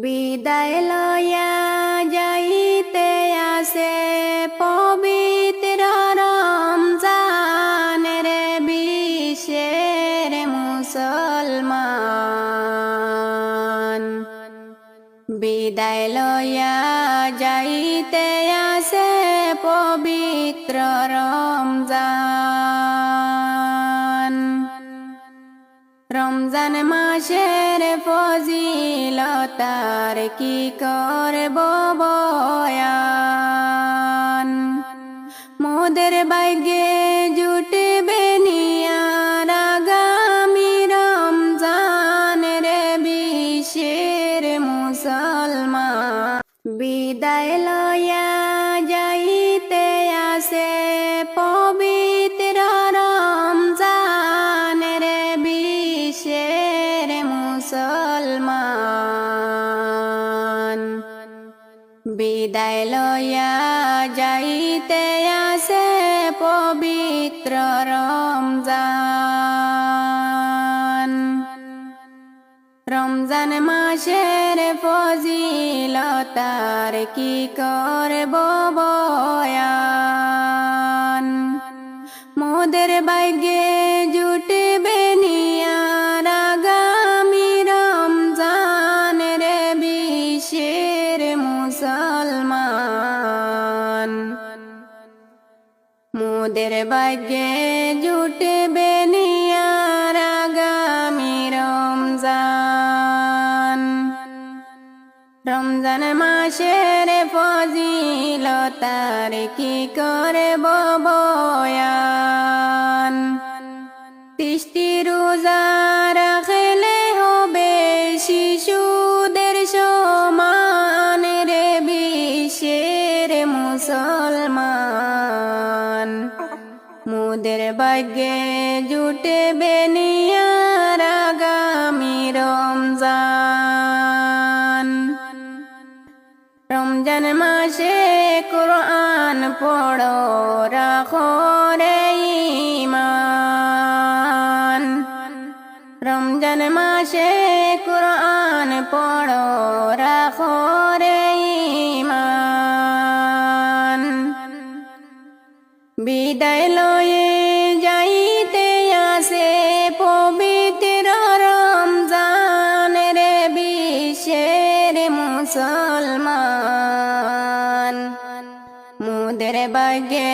বিদায় লয়া যাইতে আসে পবিত্র রমজান রে বিশ্বের মুসলমান। বিদায় লয়া যাইতে আসে পবিত্র রমজান। রমজান মাসের ফজিলতার কি করব বয়ান। মোদের ভাগ্যে জুটবে নিয়ার আগামী রমজান রে বিশ্বের মুসলমান। বিদায় লয়া যাইতে আসে পবিত্র রমজান রে বিশ্বের মুসলমান। বিদায় লয়া যাইতে আসে পবিত্র রমজান। রমজান মাসের ফজিলতার কি করব বয়ান। মোদের ভাগ্যে জুটবে নিয়ার আগামী রমজান রে বিশ্বের মুসলমান। মোদের ভাগ্যে জুটবে নিয়ার আগামী রমজান। রমজান মাসের ফজিলতার কি করব বয়ান। 30টি রোজা রাখলে হবে শিশুদের সমান রে বিশ্বের মুসলমান। মোদের ভাগ্যে জুটবে নিয়ার আগামী রমজান। রমজান মাসে কোরআন পড়ো রাখো রে ঈমান। রমজান মাসে কোরআন পড়ো রাখো রে ঈমান। বিদায় লয়ে যাইতে আসে পবিত্র রমজান রে বিশ্বের মুসলমান। মোদের ভাগ্যে